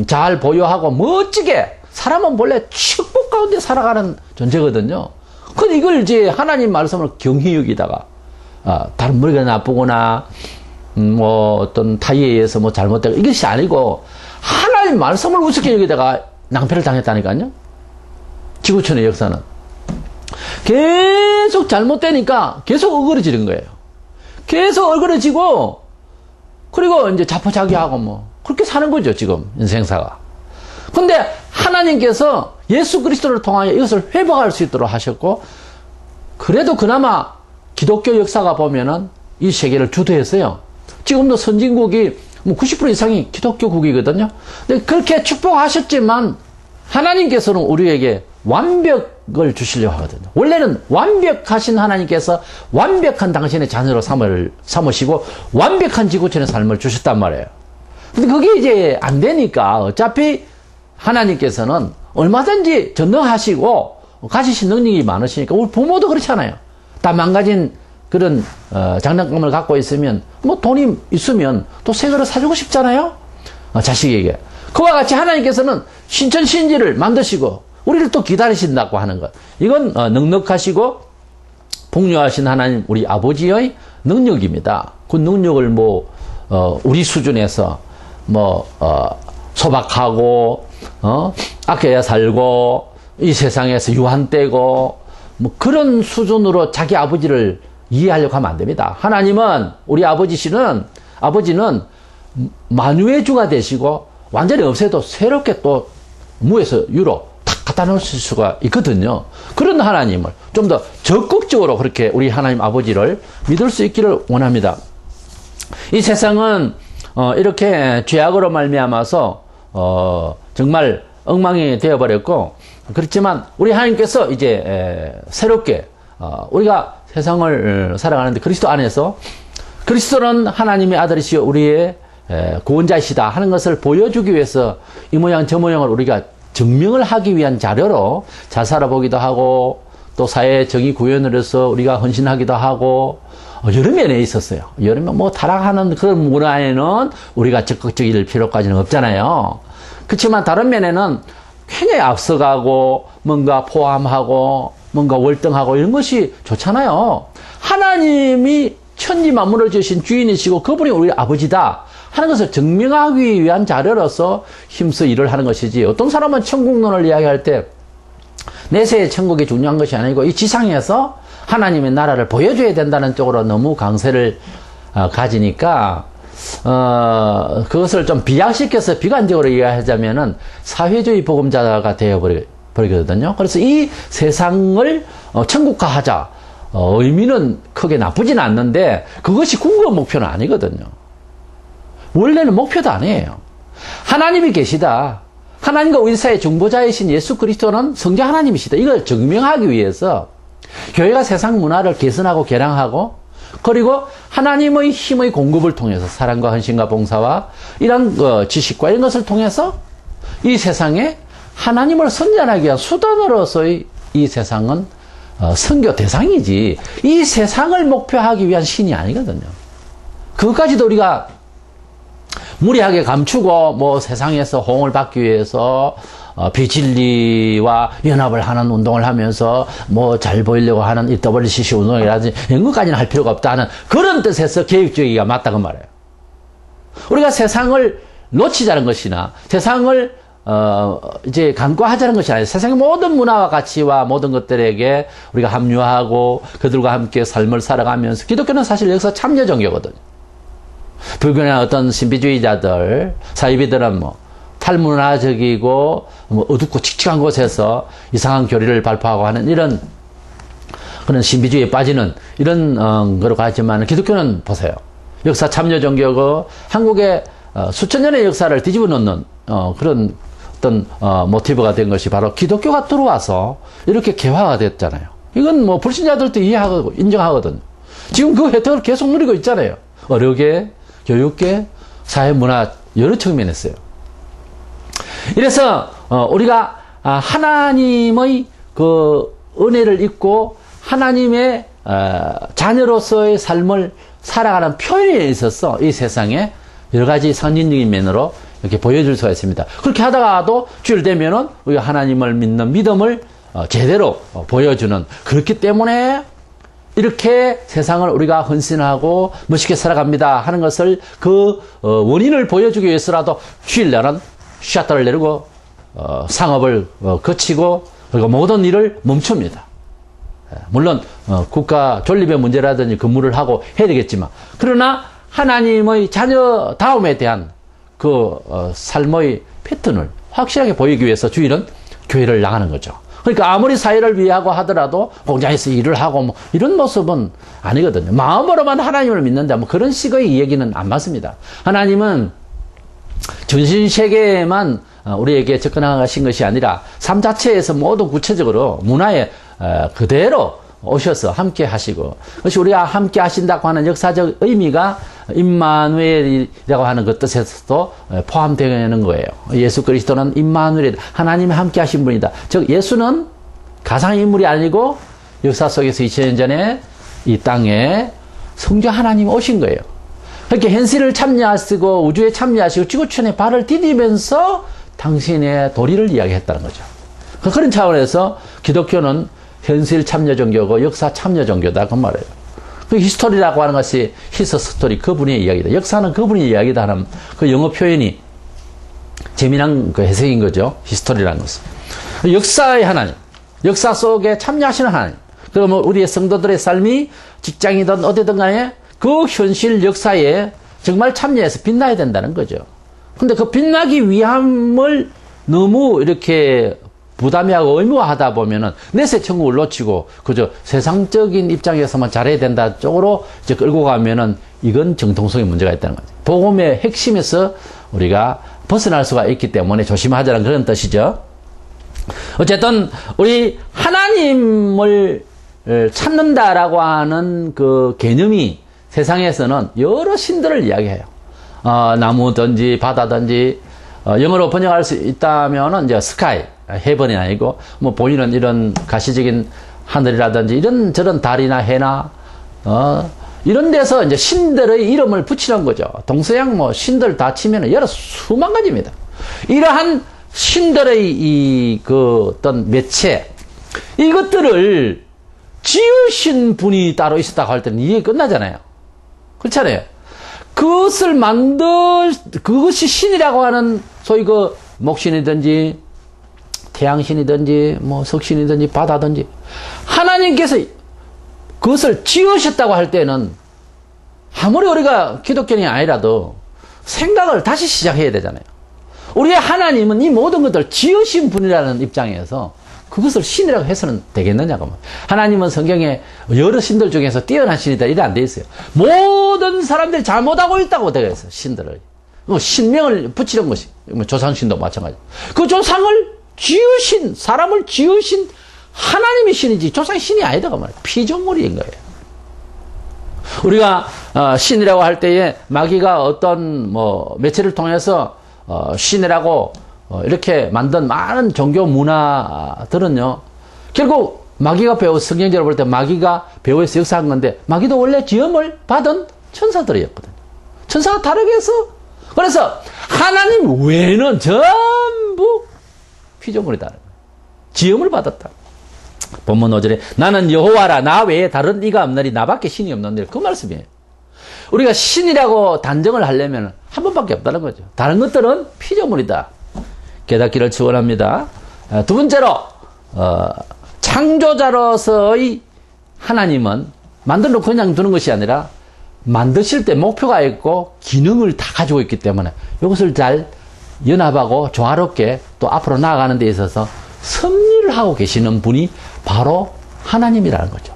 잘 보유하고 멋지게 사람은 원래 축복 가운데 살아가는 존재거든요. 근데 이걸 이제 하나님 말씀을 경히 여기다가 다른 머리가 나쁘거나 뭐 어떤 타의에 의해서 뭐 잘못되고 이것이 아니고 하나님 말씀을 우습게 여기다가 낭패를 당했다니까요. 지구촌의 역사는 계속 잘못되니까 계속 어그러지는 거예요. 계속 어그러지고 그리고 이제 자포자기하고 뭐 그렇게 사는 거죠, 지금 인생사가. 근데 하나님께서 예수 그리스도를 통하여 이것을 회복할 수 있도록 하셨고 그래도 그나마 기독교 역사가 보면은 이 세계를 주도했어요. 지금도 선진국이 뭐 90% 이상이 기독교국이거든요. 근데 그렇게 축복하셨지만 하나님께서는 우리에게 완벽을 주시려고 하거든요. 원래는 완벽하신 하나님께서 완벽한 당신의 자녀로 삼으시고 완벽한 지구촌의 삶을 주셨단 말이에요. 근데 그게 이제 안 되니까 어차피 하나님께서는 얼마든지 전능하시고 가지신 능력이 많으시니까 우리 부모도 그렇잖아요. 다 망가진 그런 장난감을 갖고 있으면 뭐 돈이 있으면 또 새 거를 사주고 싶잖아요. 자식에게. 그와 같이 하나님께서는 신천신지를 만드시고 우리를 또 기다리신다고 하는 것. 이건 넉넉하시고 풍요하신 하나님 우리 아버지의 능력입니다. 그 능력을 뭐 우리 수준에서 뭐 소박하고 아껴야 살고 이 세상에서 유한되고 뭐 그런 수준으로 자기 아버지를 이해하려고 하면 안 됩니다. 하나님은 우리 아버지는 만유의 주가 되시고 완전히 없애도 새롭게 또 무에서 유로 탁 갖다 놓으실 수가 있거든요. 그런 하나님을 좀 더 적극적으로 그렇게 우리 하나님 아버지를 믿을 수 있기를 원합니다. 이 세상은 이렇게 죄악으로 말미암아서 정말 엉망이 되어버렸고 그렇지만 우리 하나님께서 이제 새롭게 우리가 세상을 살아가는데 그리스도 안에서 그리스도는 하나님의 아들이시여 우리의 구원자이시다 하는 것을 보여주기 위해서 이 모양 저 모양을 우리가 증명을 하기 위한 자료로 잘 살아보기도 하고 또 사회 정의 구현을 해서 우리가 헌신하기도 하고 여러 면에 있었어요. 여러 면 뭐 타락하는 그런 문화에는 우리가 적극적일 필요까지는 없잖아요. 그렇지만 다른 면에는 굉장히 앞서가고 뭔가 포함하고 뭔가 월등하고 이런 것이 좋잖아요. 하나님이 천지 만물을 지으신 주인이시고 그분이 우리 아버지다 하는 것을 증명하기 위한 자료로서 힘써 일을 하는 것이지 어떤 사람은 천국론을 이야기할 때 내세의 천국이 중요한 것이 아니고 이 지상에서 하나님의 나라를 보여줘야 된다는 쪽으로 너무 강세를 가지니까 그것을 좀 비약시켜서 비관적으로 이해하자면은 사회주의 복음자가 되어버리거든요. 그래서 이 세상을 천국화하자 의미는 크게 나쁘진 않는데 그것이 궁극 목표는 아니거든요. 원래는 목표도 아니에요. 하나님이 계시다. 하나님과 우리 사이의 중보자이신 예수 그리스도는 성자 하나님이시다. 이걸 증명하기 위해서 교회가 세상 문화를 개선하고 개량하고 그리고 하나님의 힘의 공급을 통해서 사랑과 헌신과 봉사와 이런 지식과 이런 것을 통해서 이 세상에 하나님을 선전하기 위한 수단으로서의 이 세상은 선교 대상이지 이 세상을 목표하기 위한 신이 아니거든요. 그것까지도 우리가 무리하게 감추고 뭐 세상에서 호응을 받기 위해서 비진리와 연합을 하는 운동을 하면서 뭐 잘 보이려고 하는 이 WCC 운동이라든지 이런 것까지는 할 필요가 없다는 그런 뜻에서 개혁주의가 맞다고 말해요. 우리가 세상을 놓치자는 것이나 세상을 이제 간과하자는 것이 아니라 세상의 모든 문화와 가치와 모든 것들에게 우리가 합류하고 그들과 함께 삶을 살아가면서 기독교는 사실 여기서 참여 종교거든요. 불교나 어떤 신비주의자들, 사이비들은 뭐 탈문화적이고 뭐 어둡고 칙칙한 곳에서 이상한 교리를 발표하고 하는 이런 그런 신비주의에 빠지는 이런 거로 가지만 기독교는 보세요. 역사 참여 종교고 한국의 수천 년의 역사를 뒤집어 놓는 그런 어떤 모티브가 된 것이 바로 기독교가 들어와서 이렇게 개화가 됐잖아요. 이건 뭐 불신자들도 이해하고 인정하거든요. 지금 그 혜택을 계속 누리고 있잖아요. 의료계, 교육계, 사회, 문화 여러 측면에서요. 이래서 우리가 하나님의 그 은혜를 입고 하나님의 자녀로서의 삶을 살아가는 표현에 있어서 이 세상에 여러 가지 선진적인 면으로 이렇게 보여줄 수가 있습니다. 그렇게 하다가도 주일 되면은 우리가 하나님을 믿는 믿음을 제대로 보여주는, 그렇기 때문에 이렇게 세상을 우리가 헌신하고 멋있게 살아갑니다 하는 것을 그 원인을 보여주기 위해서라도 주일날은 셔터를 내리고 상업을 거치고 그리고 모든 일을 멈춥니다. 물론 국가 존립의 문제라든지 근무를 하고 해야 되겠지만, 그러나 하나님의 자녀다움에 대한 그 삶의 패턴을 확실하게 보이기 위해서 주일은 교회를 나가는 거죠. 그러니까 아무리 사회를 위하고 하더라도 공장에서 일을 하고 뭐 이런 모습은 아니거든요. 마음으로만 하나님을 믿는다 뭐 그런 식의 얘기는 안 맞습니다. 하나님은 전신세계에만 우리에게 접근하신 것이 아니라 삶 자체에서 모든 구체적으로 문화에 그대로 오셔서 함께 하시고, 그것이 우리가 함께 하신다고 하는 역사적 의미가 임마누엘이라고 하는 그 뜻에서도 포함되는 거예요. 예수 그리스도는 임마누엘, 하나님이 함께 하신 분이다. 즉 예수는 가상인물이 아니고 역사 속에서 2000년 전에 이 땅에 성주 하나님이 오신 거예요. 그렇게 현실을 참여하시고 우주에 참여하시고 지구촌에 발을 디디면서 당신의 도리를 이야기했다는 거죠. 그런 차원에서 기독교는 현실 참여 종교고 역사 참여 종교다 그 말이에요. 그 히스토리라고 하는 것이 히스 스토리, 그분의 이야기다. 역사는 그분의 이야기다 하는 그 영어 표현이 재미난 그 해석인 거죠. 히스토리라는 것은. 역사의 하나님, 역사 속에 참여하시는 하나님. 그러면 우리의 성도들의 삶이 직장이든 어디든 간에 그 현실 역사에 정말 참여해서 빛나야 된다는 거죠. 근데 그 빛나기 위함을 너무 이렇게 부담하고 의무화하다 보면은 내세 천국을 놓치고 그저 세상적인 입장에서만 잘해야 된다 쪽으로 이제 끌고 가면은 이건 정통성의 문제가 있다는 거죠. 복음의 핵심에서 우리가 벗어날 수가 있기 때문에 조심하자는 그런 뜻이죠. 어쨌든 우리 하나님을 찾는다라고 하는 그 개념이 세상에서는 여러 신들을 이야기해요. 나무든지 바다든지 영어로 번역할 수 있다면은 이제 스카이, 헤븐이 아니고 뭐 본인은 이런 가시적인 하늘이라든지 이런 저런 달이나 해나 이런 데서 이제 신들의 이름을 붙이는 거죠. 동서양 뭐 신들 다 치면은 여러 수만 가지입니다. 이러한 신들의 이 그 어떤 매체 이것들을 지으신 분이 따로 있었다고 할 때는 이해 끝나잖아요. 그렇잖아요. 그것이 신이라고 하는 소위 그 목신이든지 태양신이든지 뭐 석신이든지 바다든지 하나님께서 그것을 지으셨다고 할 때는 아무리 우리가 기독교인이 아니라도 생각을 다시 시작해야 되잖아요. 우리의 하나님은 이 모든 것들을 지으신 분이라는 입장에서 그것을 신이라고 해서는 되겠느냐고. 하나님은 성경에 여러 신들 중에서 뛰어난 신이다 이래 안 돼 있어요. 모든 사람들이 잘못하고 있다고 되어 있어요. 신들을. 신명을 붙이는 것이 조상신도 마찬가지. 그 조상을 지으신, 사람을 지으신 하나님이 신이지 조상이 신이 아니다고 말이에요. 피조물인 거예요. 우리가 신이라고 할 때에 마귀가 어떤 뭐 매체를 통해서 신이라고 이렇게 만든 많은 종교 문화들은요, 결국 마귀가 성경적으로 볼 때 마귀가 배후에서 역사한 건데, 마귀도 원래 지음을 받은 천사들이었거든요. 천사가 다르게 해서, 그래서 하나님 외에는 전부 피조물이다. 지음을 받았다. 본문 5절에 나는 여호와라, 나 외에 다른 이가 없나니 나밖에 신이 없는데, 그 말씀이에요. 우리가 신이라고 단정을 하려면 한 번밖에 없다는 거죠. 다른 것들은 피조물이다. 깨닫기를 축원합니다. 두 번째로 창조자로서의 하나님은 만들어 그냥 두는 것이 아니라 만드실 때 목표가 있고 기능을 다 가지고 있기 때문에 이것을 잘 연합하고 조화롭게 또 앞으로 나아가는 데 있어서 섭리를 하고 계시는 분이 바로 하나님이라는 거죠.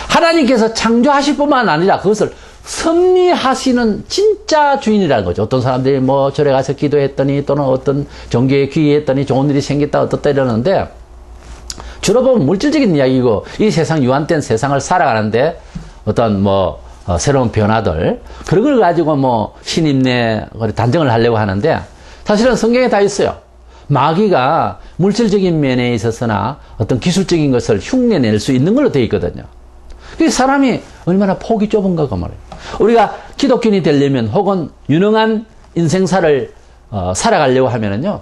하나님께서 창조하실 뿐만 아니라 그것을 섭리하시는 진짜 주인이라는 거죠. 어떤 사람들이 뭐 절에 가서 기도했더니 또는 어떤 종교에 귀의했더니 좋은 일이 생겼다 어떻다 이러는데 주로 보면 물질적인 이야기고 이 세상 유한된 세상을 살아가는데 어떤 뭐 새로운 변화들 그런 걸 가지고 뭐 신임내 단정을 하려고 하는데 사실은 성경에 다 있어요. 마귀가 물질적인 면에 있어서나 어떤 기술적인 것을 흉내낼 수 있는 걸로 되어 있거든요. 그래서 사람이 얼마나 폭이 좁은가 그 말이에요. 우리가 기독교인이 되려면 혹은 유능한 인생사를 살아가려고 하면은요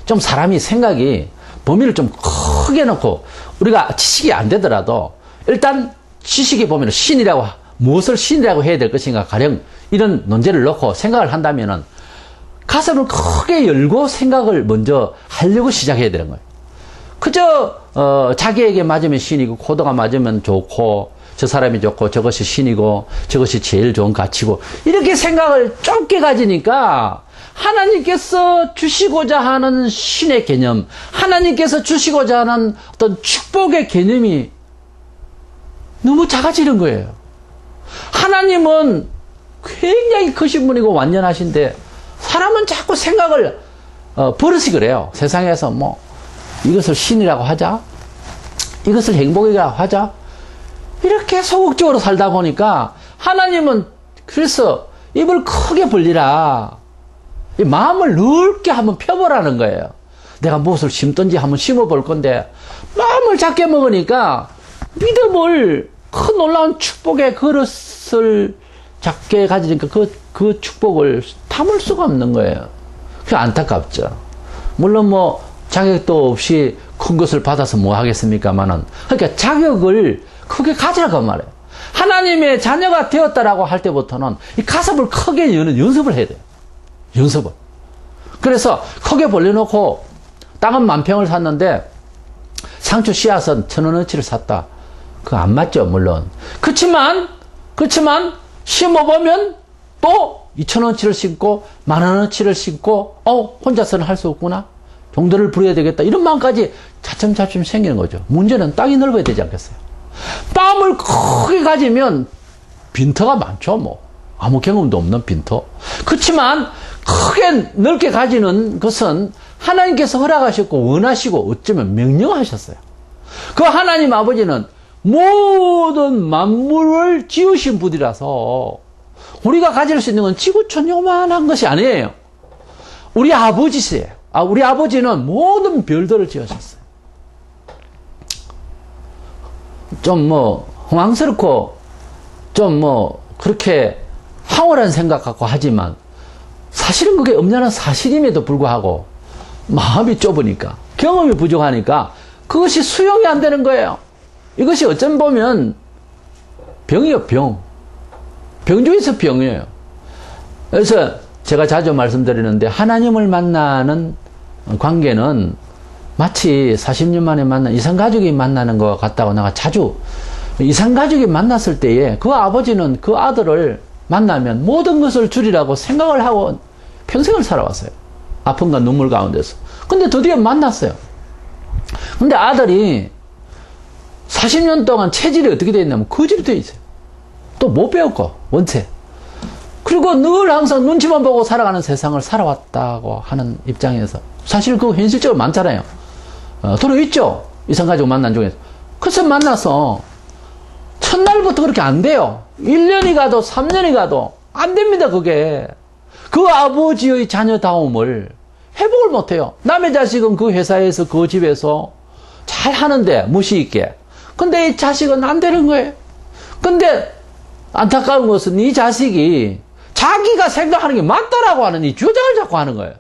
좀 사람이 생각이 범위를 좀 크게 놓고 우리가 지식이 안 되더라도 일단 지식이 보면 신이라고 무엇을 신이라고 해야 될 것인가 가령 이런 논제를 놓고 생각을 한다면은 가슴을 크게 열고 생각을 먼저 하려고 시작해야 되는 거예요. 그저 자기에게 맞으면 신이고 코드가 맞으면 좋고 저 사람이 좋고 저것이 신이고 저것이 제일 좋은 가치고 이렇게 생각을 좁게 가지니까 하나님께서 주시고자 하는 신의 개념, 하나님께서 주시고자 하는 어떤 축복의 개념이 너무 작아지는 거예요. 하나님은 굉장히 크신 분이고 완전하신데 사람은 자꾸 생각을 버릇이 그래요. 세상에서 뭐 이것을 신이라고 하자, 이것을 행복이라고 하자 이렇게 소극적으로 살다 보니까 하나님은 그래서 입을 크게 벌리라 이 마음을 넓게 한번 펴보라는 거예요. 내가 무엇을 심든지 한번 심어볼 건데 마음을 작게 먹으니까 믿음을 큰 놀라운 축복의 그릇을 작게 가지니까 그 축복을 담을 수가 없는 거예요. 그게 안타깝죠. 물론 뭐 자격도 없이 큰 것을 받아서 뭐 하겠습니까만은 그러니까 자격을 크게 가지라고 말해요. 하나님의 자녀가 되었다라고 할 때부터는 이 가슴을 크게 여는 연습을 해야 돼요. 연습을. 그래서 크게 벌려놓고 땅은 만평을 샀는데 상추 씨앗은 1,000원어치를 샀다. 그거 안 맞죠, 물론. 그렇지만 심어보면 또 2,000원어치를 심고 10,000원어치를 심고 혼자서는 할 수 없구나. 종들을 부려야 되겠다. 이런 마음까지 차츰차츰 생기는 거죠. 문제는 땅이 넓어야 되지 않겠어요? 땅을 크게 가지면 빈터가 많죠, 뭐. 아무 경험도 없는 빈터. 그렇지만 크게 넓게 가지는 것은 하나님께서 허락하셨고 원하시고 어쩌면 명령하셨어요. 그 하나님 아버지는 모든 만물을 지으신 분이라서 우리가 가질 수 있는 건 지구촌 요만한 것이 아니에요. 우리 아버지세요. 우리 아버지는 모든 별들을 지으셨어요. 좀 뭐 흥황스럽고 좀 뭐 그렇게 황홀한 생각 갖고 하지만 사실은 그게 엄연한 사실임에도 불구하고 마음이 좁으니까 경험이 부족하니까 그것이 수용이 안 되는 거예요. 이것이 어쩜 보면 병이에요, 병. 병 중에서 병이에요. 그래서 제가 자주 말씀드리는데 하나님을 만나는 관계는 마치 40년 만에 만난 이산가족이 만나는 것 같다고 내가 자주 이산가족이 만났을 때에 그 아버지는 그 아들을 만나면 모든 것을 주리라고 생각을 하고 평생을 살아왔어요. 아픔과 눈물 가운데서. 근데 드디어 만났어요. 근데 아들이 40년 동안 체질이 어떻게 되어 있냐면 거지로 되어 있어요. 또 못 배웠고 원체. 그리고 늘 항상 눈치만 보고 살아가는 세상을 살아왔다고 하는 입장에서 사실 그거 현실적으로 많잖아요. 들어있죠. 이산가족 만난 중에서. 그래서 만나서 첫날부터 그렇게 안 돼요. 1년이 가도 3년이 가도 안 됩니다. 그게. 그 아버지의 자녀다움을 회복을 못해요. 남의 자식은 그 회사에서 그 집에서 잘 하는데 무시 있게. 근데 이 자식은 안 되는 거예요. 근데 안타까운 것은 이 자식이 자기가 생각하는 게 맞다라고 하는 이 주장을 자꾸 하는 거예요.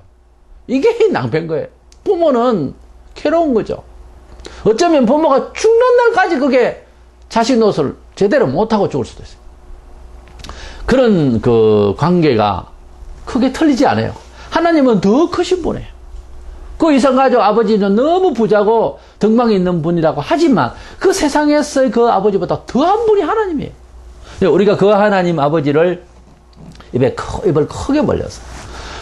이게 낭패인 거예요. 부모는 괴로운 거죠. 어쩌면 부모가 죽는 날까지 그게 자식 노릇을 제대로 못하고 죽을 수도 있어요. 그런 그 관계가 크게 틀리지 않아요. 하나님은 더 크신 분이에요. 그 이산가족 아버지는 너무 부자고 덕망이 있는 분이라고 하지만 그 세상에서의 그 아버지보다 더한 분이 하나님이에요. 우리가 그 하나님 아버지를 입을 크게 벌려서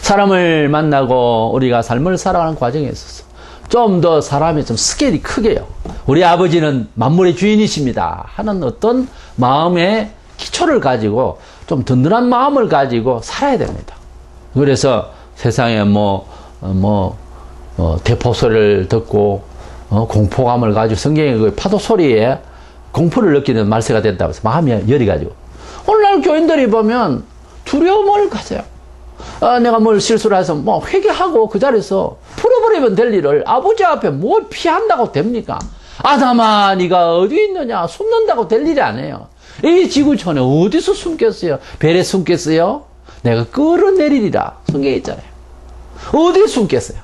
사람을 만나고 우리가 삶을 살아가는 과정에 있어서 좀 더 사람이 좀 스케일이 크게요. 우리 아버지는 만물의 주인이십니다 하는 어떤 마음의 기초를 가지고 좀 든든한 마음을 가지고 살아야 됩니다. 그래서 세상에 대포 소리를 듣고 공포감을 가지고 성경의 그 파도 소리에 공포를 느끼는 말세가 된다고 해서 마음이 열이 가지고 오늘날 교인들이 보면 두려움을 가져요. 내가 뭘 실수를 해서 회개하고 그 자리에서 풀어버리면 될 일을 아버지 앞에 뭘 피한다고 됩니까? 아담아 네가 어디 있느냐 숨는다고 될 일이 아니에요. 이 지구촌에 어디서 숨겠어요? 별에 숨겠어요? 내가 끌어내리리라 성경에 있잖아요. 어디에 숨겠어요?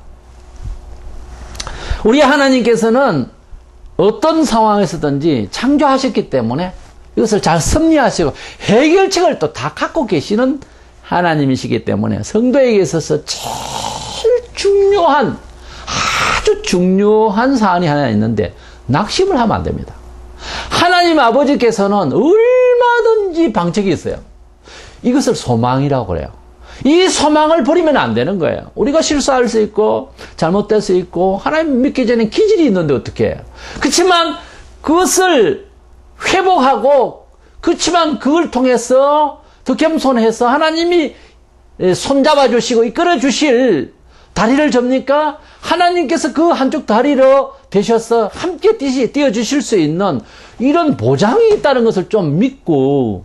우리 하나님께서는 어떤 상황에서든지 창조하셨기 때문에 이것을 잘 섭리하시고 해결책을 또 다 갖고 계시는 하나님이시기 때문에 성도에게 있어서 제일 중요한 아주 중요한 사안이 하나 있는데 낙심을 하면 안 됩니다. 하나님 아버지께서는 얼마든지 방책이 있어요. 이것을 소망이라고 그래요. 이 소망을 버리면 안 되는 거예요. 우리가 실수할 수 있고 잘못될 수 있고 하나님 믿기 전에 기질이 있는데 어떻게 해요? 그렇지만 그것을 회복하고 그렇지만 그걸 통해서 더 겸손해서 하나님이 손잡아 주시고 이끌어 주실 다리를 접니까? 하나님께서 그 한쪽 다리로 되셔서 함께 띄워주실 수 있는 이런 보장이 있다는 것을 좀 믿고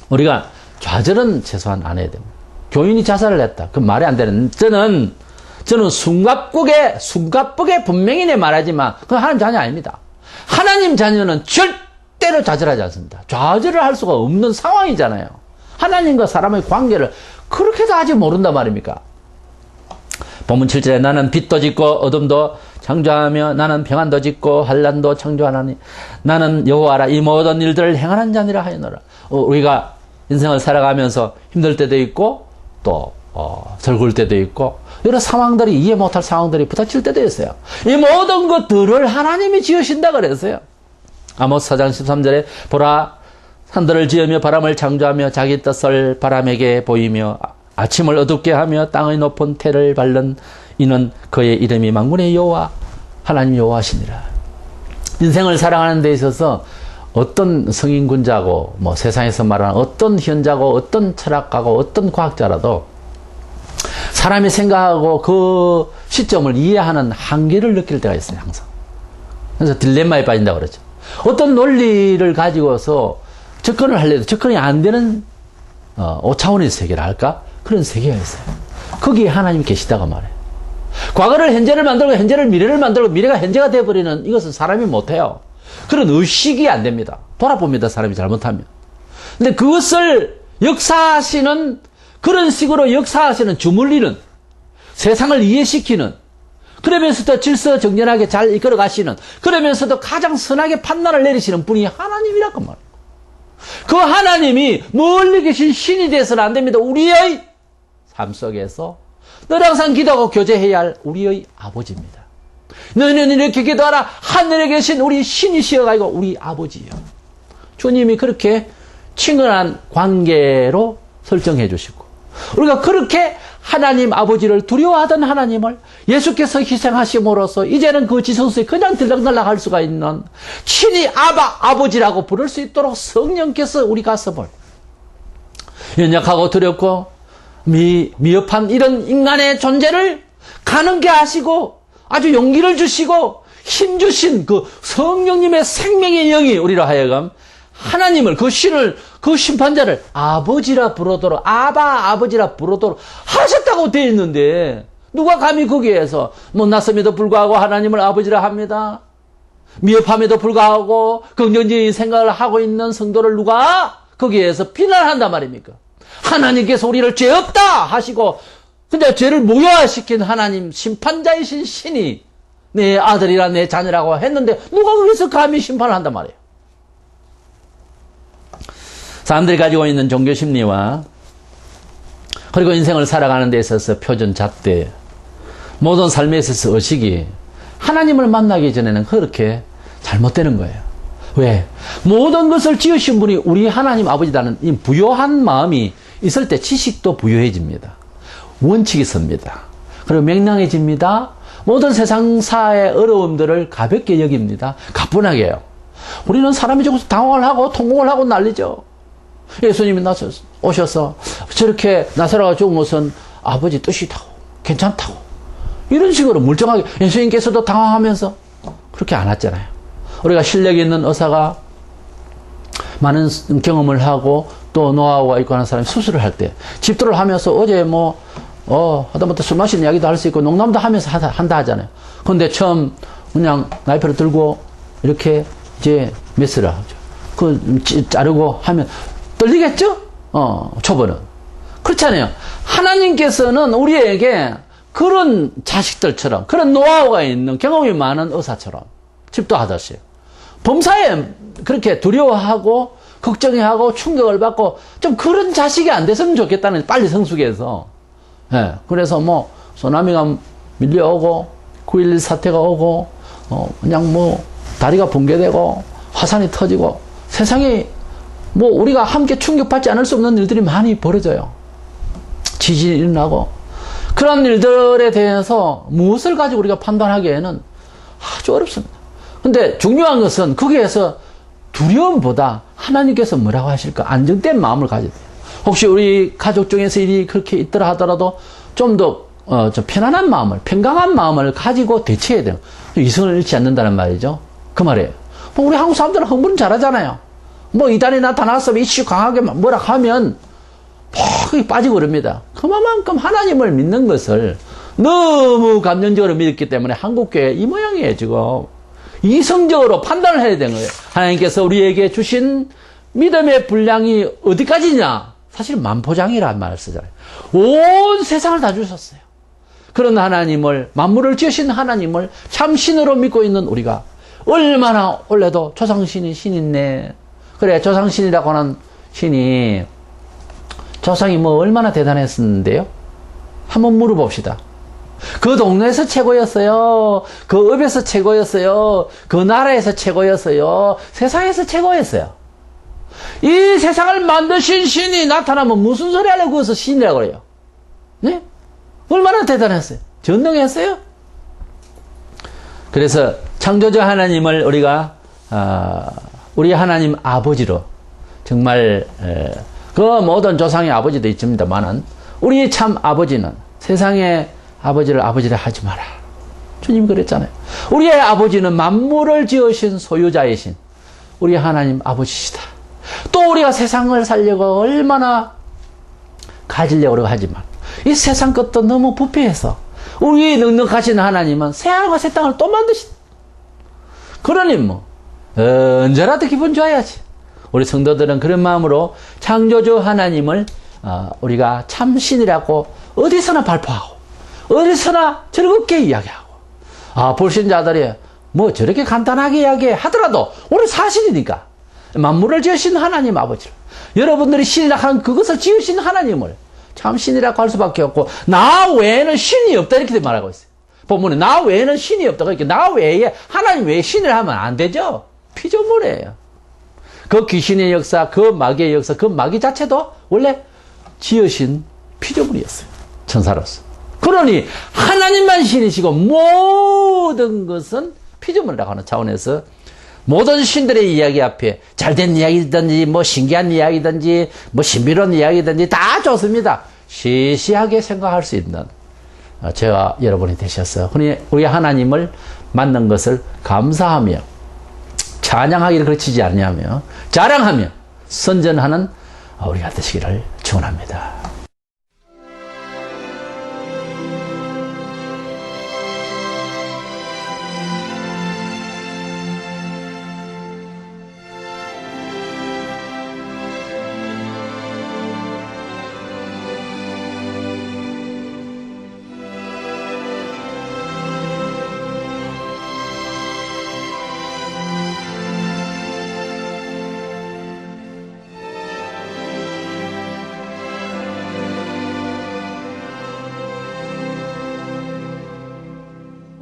우리가 좌절은 최소한 안 해야 됩니다. 교인이 자살을 했다. 그 말이 안 되는. 저는 숨가쁘게 분명히 말하지만 그건 하나님 자녀 아닙니다. 하나님 자녀는 절대로 좌절하지 않습니다. 좌절을 할 수가 없는 상황이잖아요. 하나님과 사람의 관계를 그렇게도 아직 모른단 말입니까? 본문 7절에 나는 빛도 짓고 어둠도 창조하며 나는 평안도 짓고 환난도 창조하나니 나는 여호와라 이 모든 일들을 행하는 자니라 하였노라. 우리가 인생을 살아가면서 힘들 때도 있고 또 즐거울 때도 있고 여러 상황들이 이해 못할 상황들이 부닥칠 때도 있어요. 이 모든 것들을 하나님이 지으신다 그랬어요. 아모스 4장 13절에 보라 산들을 지으며 바람을 창조하며 자기 뜻을 바람에게 보이며 아침을 어둡게 하며 땅의 높은 태를 밟는 이는 그의 이름이 만군의 여호와 하나님 여호와시니라. 인생을 살아가는 데 있어서 어떤 성인군자고 세상에서 말하는 어떤 현자고 어떤 철학가고 어떤 과학자라도 사람이 생각하고 그 시점을 이해하는 한계를 느낄 때가 있어요. 항상. 그래서 딜레마에 빠진다고 그러죠. 어떤 논리를 가지고서 접근을 하려도 접근이 안 되는 5차원의 세계를 할까? 그런 세계가 있어요. 거기에 하나님이 계시다고 말해요. 과거를 현재를 만들고 현재를 미래를 만들고 미래가 현재가 되어버리는 이것은 사람이 못해요. 그런 의식이 안 됩니다. 돌아봅니다. 사람이 잘못하면. 근데 그것을 역사하시는 그런 식으로 역사하시는 주물리는 세상을 이해시키는 그러면서도 질서정연하게 잘 이끌어 가시는 그러면서도 가장 선하게 판단을 내리시는 분이 하나님이라고 말해요. 그 하나님이 멀리 계신 신이 되어서는 안 됩니다. 우리의 삶 속에서 늘 항상 기도하고 교제해야 할 우리의 아버지입니다. 너희는 이렇게 기도하라. 하늘에 계신 우리 신이시여가지고 우리 아버지요. 주님이 그렇게 친근한 관계로 설정해 주시고 우리가 그렇게 하나님 아버지를 두려워하던 하나님을 예수께서 희생하심으로써 이제는 그 지성소에 그냥 들락날락 할 수가 있는 친히 아버지라고 부를 수 있도록 성령께서 우리 가슴을 연약하고 두렵고 미흡한 이런 인간의 존재를 가능케 하시고 아주 용기를 주시고 힘 주신 그 성령님의 생명의 영이 우리로 하여금 하나님을 그 신을 그 심판자를 아버지라 부르도록 아버지라 부르도록 하셨다고 되어 있는데 누가 감히 거기에서 못났음에도 불구하고 하나님을 아버지라 합니다. 미흡함에도 불구하고 긍정적인 생각을 하고 있는 성도를 누가 거기에서 비난한단 말입니까? 하나님께서 우리를 죄 없다 하시고 근데 죄를 무효화시킨 하나님 심판자이신 신이 내 아들이라 내 자녀라고 했는데 누가 거기서 감히 심판을 한단 말이에요. 사람들이 가지고 있는 종교 심리와 그리고 인생을 살아가는 데 있어서 표준 잣대 모든 삶에 있어서 의식이 하나님을 만나기 전에는 그렇게 잘못되는 거예요. 왜? 모든 것을 지으신 분이 우리 하나님 아버지라는 이 부요한 마음이 있을 때 지식도 부요해집니다. 원칙이 섭니다. 그리고 명랑해집니다. 모든 세상사의 어려움들을 가볍게 여깁니다. 가뿐하게 해요. 우리는 사람이 조금씩 당황을 하고 통곡을 하고 난리죠. 예수님이 오셔서 저렇게 나사로가 죽은 것은 아버지 뜻이다고, 괜찮다고. 이런 식으로 물정하게 예수님께서도 당황하면서 그렇게 안 왔잖아요. 우리가 실력 있는 의사가 많은 경험을 하고 또 노하우가 있고 하는 사람이 수술을 할 때 집도를 하면서 어제 하다못해 술 마시는 이야기도 할 수 있고 농담도 하면서 한다 하잖아요. 근데 처음 그냥 나이프를 들고 이렇게 이제 메스를 하죠. 자르고 하면 떨리겠죠? 초보는. 그렇잖아요. 하나님께서는 우리에게 그런 자식들처럼, 그런 노하우가 있는 경험이 많은 의사처럼 집도하듯이 범사에 그렇게 두려워하고 걱정해하고 충격을 받고 좀 그런 자식이 안 됐으면 좋겠다는, 빨리 성숙해서. 예. 그래서 소나미가 밀려오고 9.11 사태가 오고 그냥 다리가 붕괴되고 화산이 터지고 세상에 우리가 함께 충격받지 않을 수 없는 일들이 많이 벌어져요. 지진이 일어나고 그런 일들에 대해서 무엇을 가지고 우리가 판단하기에는 아주 어렵습니다. 근데 중요한 것은 거기에서 두려움보다 하나님께서 뭐라고 하실까 안정된 마음을 가져야 돼요. 혹시 우리 가족 중에서 일이 그렇게 있더라 하더라도 좀 더 편안한 마음을, 평강한 마음을 가지고 대처해야 돼요. 이성을 잃지 않는다는 말이죠. 그 말이에요. 우리 한국 사람들은 흥분 잘하잖아요. 이단이 나타났으면 이슈 강하게 뭐라 하면 퍽 빠지고 그럽니다. 그만큼 하나님을 믿는 것을 너무 감정적으로 믿었기 때문에 한국교회 이 모양이에요, 지금. 이성적으로 판단을 해야 되는 거예요. 하나님께서 우리에게 주신 믿음의 분량이 어디까지냐? 사실 만포장이라는 말을 쓰잖아요. 온 세상을 다 주셨어요. 그런 하나님을, 만물을 지으신 하나님을 참 신으로 믿고 있는 우리가 얼마나 원래도 조상신이 신있네. 그래, 조상신이라고 하는 신이 조상이 얼마나 대단했었는데요? 한번 물어봅시다. 그 동네에서 최고였어요. 그 업에서 최고였어요. 그 나라에서 최고였어요. 세상에서 최고였어요. 이 세상을 만드신 신이 나타나면 무슨 소리 하려고 그래서 신이라고 그래요? 네? 얼마나 대단했어요? 전능했어요? 그래서 창조주 하나님을 우리가 우리 하나님 아버지로 정말 그 모든 조상의 아버지도 있습니다만은 우리 참 아버지는 세상의 아버지를 하지 마라. 주님 그랬잖아요. 우리의 아버지는 만물을 지으신 소유자이신 우리 하나님 아버지시다. 또 우리가 세상을 살려고 얼마나 가지려고 하지만 이 세상 것도 너무 부패해서 우리 넉넉하신 하나님은 새하늘과 새 땅을 또 만드신. 그러니 언제라도 기분 좋아야지. 우리 성도들은 그런 마음으로 창조주 하나님을 우리가 참 신이라고 어디서나 발표하고 어디서나 즐겁게 이야기하고 불신자들이 저렇게 간단하게 이야기하더라도 우리 사실이니까 만물을 지으신 하나님 아버지를, 여러분들이 신이라 하는 그것을 지으신 하나님을 참 신이라고 할 수밖에 없고 나 외에는 신이 없다 이렇게 말하고 있어요. 본문에 나 외에는 신이 없다. 그러니까 나 외에 하나님 외에 신을 하면 안 되죠. 피조물이에요. 그 귀신의 역사, 그 마귀의 역사, 그 마귀 자체도 원래 지으신 피조물이었어요. 천사로서. 그러니 하나님만 신이시고 모든 것은 피조물이라고 하는 차원에서 모든 신들의 이야기 앞에 잘된 이야기든지 신기한 이야기든지 신비로운 이야기든지 다 좋습니다. 시시하게 생각할 수 있는 저와 여러분이 되셔서 우리 하나님을 만난 것을 감사하며 찬양하기를 그르치지 않냐며 자랑하며 선전하는 우리가 되시기를 축원합니다.